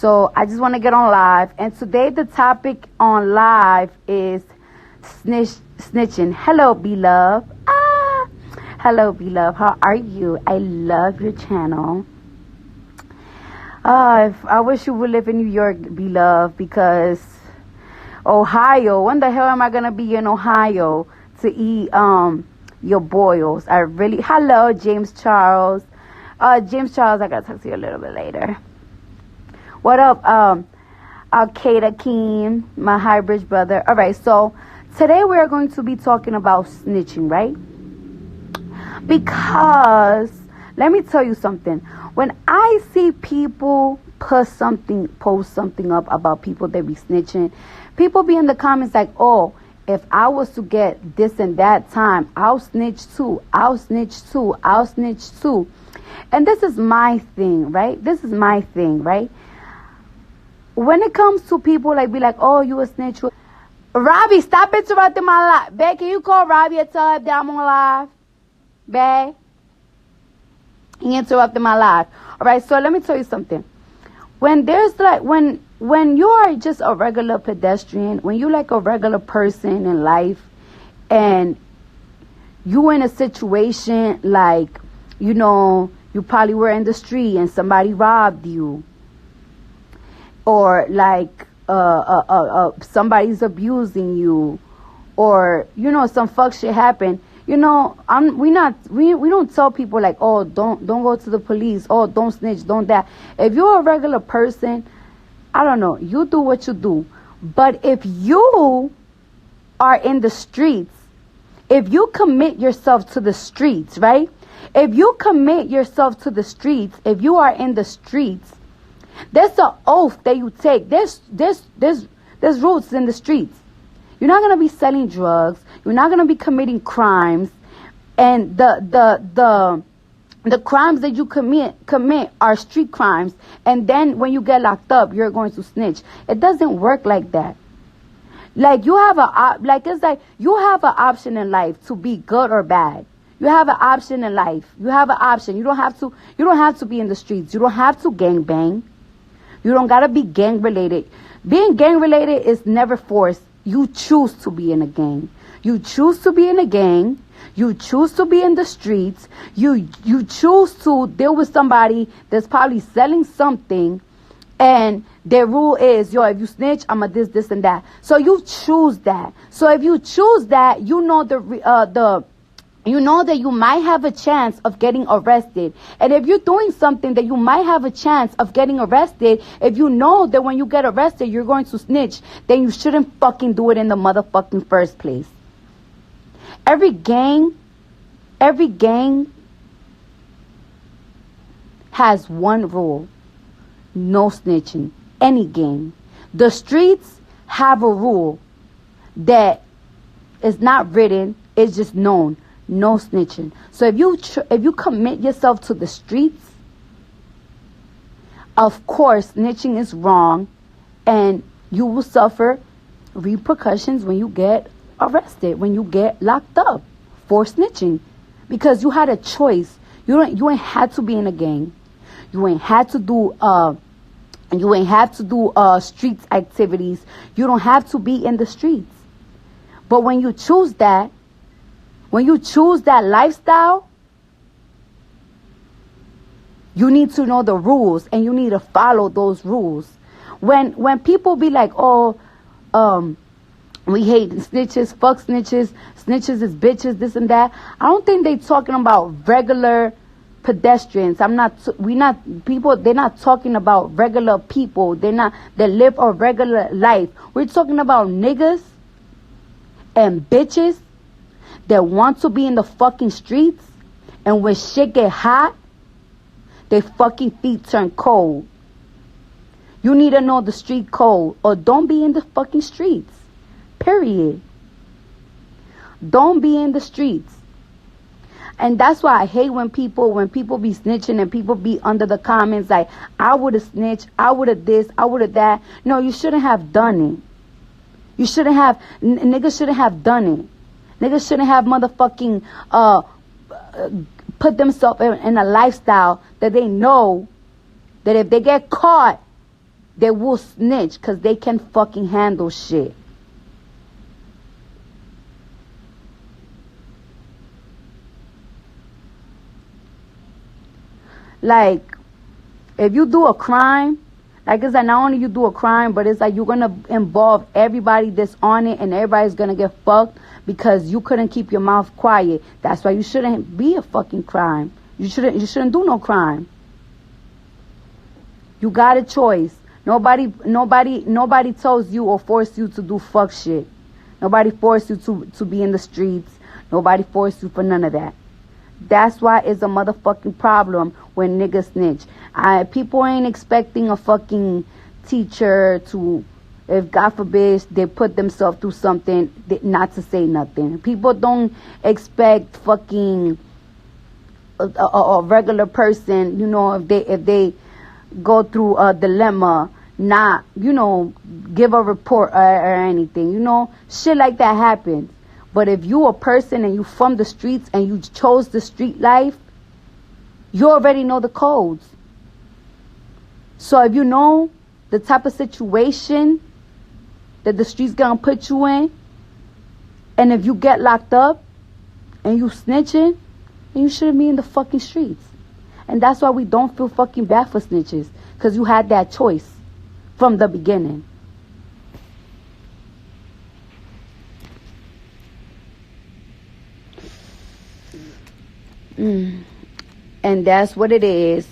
So I just want to get on live. And today the topic on live is snitching. Hello, beloved. Hello, beloved. How are you? I love your channel. I wish you would live in New York, beloved, because Ohio, when the hell am I going to be in Ohio to eat your boils? Hello, James Charles. James Charles, I got to talk to you a little bit later. What up, Al-Qaeda Keem, my hybrid brother? All right, so today we are going to be talking about snitching, right? Because let me tell you something. When I see people post something up about people that be snitching, people be in the comments like, oh, if I was to get this and that time, I'll snitch too. I'll snitch too. I'll snitch too. And this is my thing, right? When it comes to people like be like, oh, you a snitch. Robbie, stop interrupting my live. Babe, can you call Robbie and tell him that I'm on live? Babe? He interrupted my live. All right, so let me tell you something. When you are just a regular pedestrian, when you like a regular person in life, and you in a situation like, you probably were in the street and somebody robbed you, or like somebody's abusing you, or some fuck shit happened. We don't tell people like, oh, don't go to the police, oh, don't snitch, don't that. If you're a regular person, I don't know, you do what you do. But if you are in the streets, if you commit yourself to the streets, right? If you commit yourself to the streets, if you are in the streets, there's an oath that you take. There's rules in the streets. You're not gonna be selling drugs. You're not gonna be committing crimes, and the crimes that you commit are street crimes. And then when you get locked up, you're going to snitch. It doesn't work like that. Like you have you have an option in life to be good or bad. You have an option in life. You have an option. You don't have to be in the streets. You don't have to gang bang. You don't gotta be gang related. Being gang related is never forced. You choose to be in a gang. You choose to be in a gang. You choose to be in the streets. You choose to deal with somebody that's probably selling something, and their rule is, if you snitch, I'm a this, and that. So you choose that. So if you choose that, you know that you might have a chance of getting arrested. And if you're doing something that you might have a chance of getting arrested, if you know that when you get arrested, you're going to snitch, then you shouldn't fucking do it in the motherfucking first place. Every gang has one rule. No snitching. Any gang. The streets have a rule that is not written, it's just known. No snitching. So if you commit yourself to the streets, of course snitching is wrong, and you will suffer repercussions when you get arrested, when you get locked up for snitching, because you had a choice. You ain't had to be in a gang. You ain't had to do street activities. You don't have to be in the streets. But when you choose that lifestyle, you need to know the rules, and you need to follow those rules. When people be like, oh, we hate snitches, fuck snitches, snitches is bitches, this and that, I don't think they talking about regular pedestrians. They're not talking about regular people. They live a regular life. We're talking about niggas and bitches that want to be in the fucking streets, and when shit get hot, their fucking feet turn cold. You need to know the street code, or don't be in the fucking streets. Period. Don't be in the streets. And that's why I hate when people be snitching, and people be under the comments like, I would have snitched, I would have this, I would have that. No, you shouldn't have done it. Niggas shouldn't have done it. Niggas shouldn't have motherfucking put themselves in a lifestyle that they know that if they get caught, they will snitch because they can fucking handle shit. Like, if you do a crime, like it's like not only you do a crime, but it's like you're gonna involve everybody that's on it, and everybody's gonna get fucked because you couldn't keep your mouth quiet. That's why you shouldn't be a fucking crime. You shouldn't do no crime. You got a choice. Nobody tells you or force you to do fuck shit. Nobody forced you to be in the streets. Nobody forced you for none of that. That's why it's a motherfucking problem when niggas snitch. People ain't expecting a fucking teacher to, if God forbid they put themselves through something, not to say nothing. People don't expect fucking a regular person, you know, if they go through a dilemma, not, you know, give a report or anything, you know, shit like that happens. But if you a person and you from the streets and you chose the street life, you already know the codes. So if you know the type of situation that the streets gonna put you in, and if you get locked up and you snitching, then you shouldn't be in the fucking streets. And that's why we don't feel fucking bad for snitches, because you had that choice from the beginning. And that's what it is.